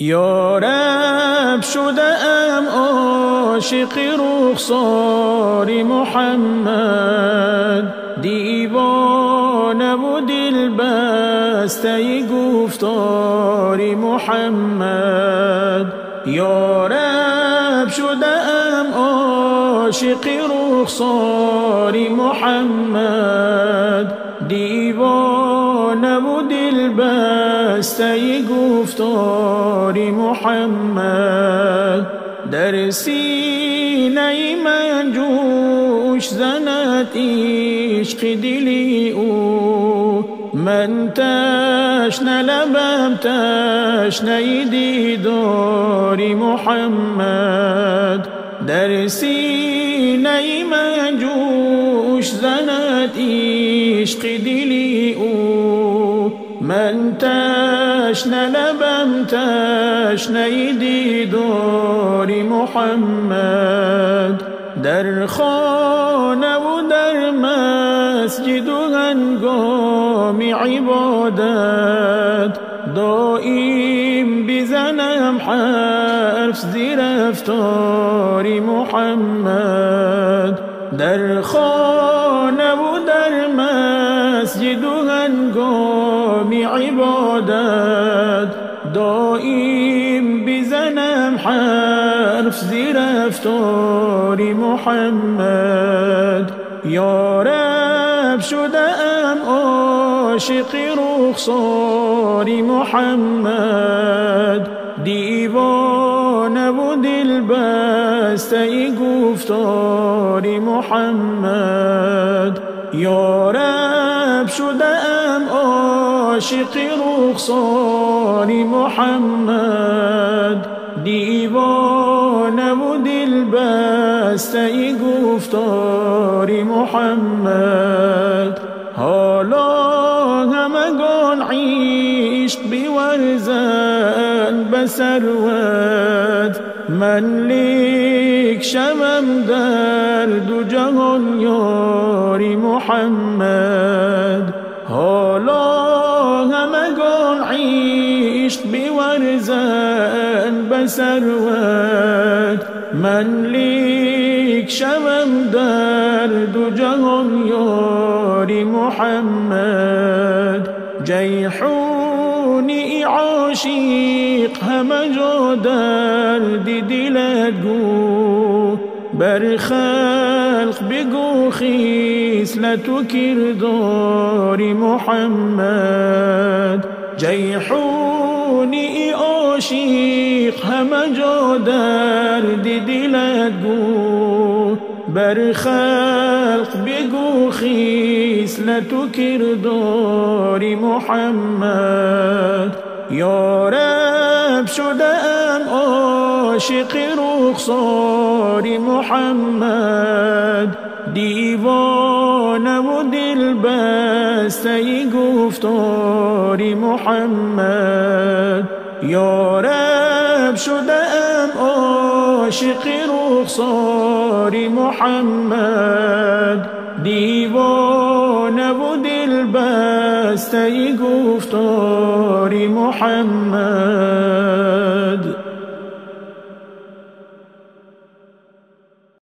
یا رب شده‌ام عاشق رخسار محمد، دیوانه و دل بسته گفتار محمد. یا رب شده‌ام عاشق رخسار محمد، دیوانه و دل بسته گفتار محمد. در سینه من جوش زند عشق دلی او، من تشنه لبم تشنه دیدار محمد. در سینه من جوش زند عشق دلی او، من تشنه لبم تشنه دیدار محمد. در خانه و در مسجد و هنگام عبادت، دائم بزنم حرف ز رفتار محمد. در خانه و در مسجد و هنگام عبادت، دائم بزنم حرف ز رفتار محمد. یا رب شده‌ام عاشق رخسار محمد، دیوانه و دل بسته گفتار محمد. یا رب شده‌ام عاشق رخسار محمد، دیوانه و دل بسته گفتار محمد. حالا همگان عشق بیورزند به ثروت، من لیک شوم در دو جهان یار محمد. حالا همگان عشق بیورزند به ثروت، من لیک شوم در دو جهان یار محمد. جیحونی عاشق همه جا درد دلت گو، بر خلق بگو خصلت و کردار محمد. جیحونی عاشق همه جا درد دلت گو، بر خلق بگو خصلت و کردار محمد. یا رب شده‌ام عاشق رخسار محمد، دیوانه و دل بسته گفتار محمد. یا رب شده‌ام عاشق رخسار محمد، دیوانه و دل بسته گفتار محمد.